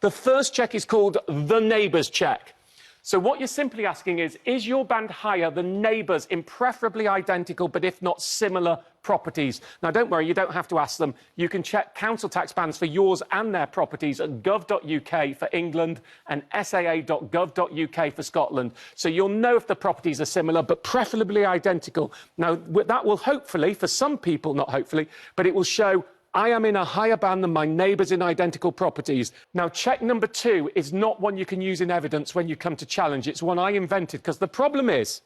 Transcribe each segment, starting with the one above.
The first check is called the neighbours check. So what you're simply asking is your band higher than neighbours in preferably identical, but if not similar properties? Now, don't worry, you don't have to ask them. You can check council tax bands for yours and their properties at gov.uk for England and saa.gov.uk for Scotland. So you'll know if the properties are similar, but preferably identical. Now, that will hopefully, for some people, not hopefully, but it will show I am in a higher band than my neighbours in identical properties. Now, check number 2 is not one you can use in evidence when you come to challenge. It's one I invented, because the problem is,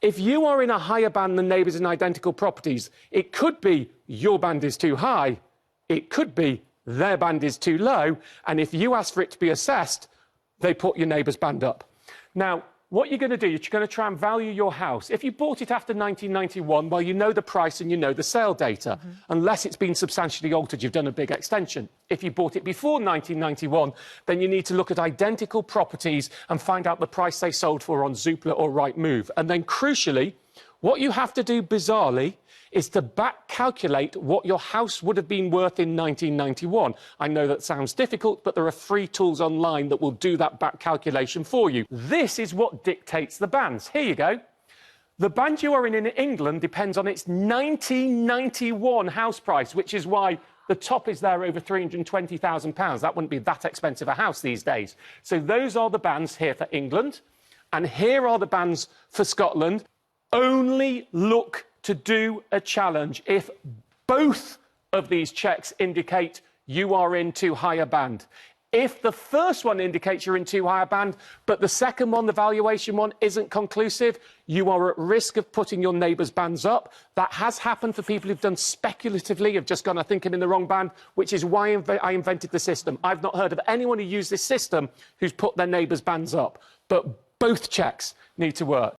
if you are in a higher band than neighbours in identical properties, it could be your band is too high, it could be their band is too low, and if you ask for it to be assessed, they put your neighbour's band up. Now, what you're going to do, you're going to try and value your house. If you bought it after 1991, well, you know the price and you know the sale data. Unless it's been substantially altered, you've done a big extension. If you bought it before 1991, then you need to look at identical properties and find out the price they sold for on Zoopla or Rightmove. And then, crucially, what you have to do, bizarrely, is to back calculate what your house would have been worth in 1991. I know that sounds difficult, but there are free tools online that will do that back calculation for you. This is what dictates the bands. Here you go. The band you are in England depends on its 1991 house price, which is why the top is there over £320,000. That wouldn't be that expensive a house these days. So those are the bands here for England, and here are the bands for Scotland. Only look to do a challenge if both of these checks indicate you are in too high a band. If the first one indicates you're in too high a band, but the second one, the valuation one, isn't conclusive, you are at risk of putting your neighbour's bands up. That has happened for people who've done speculatively, have just gone, I think I'm in the wrong band, which is why I invented the system. I've not heard of anyone who used this system who's put their neighbour's bands up. But both checks need to work.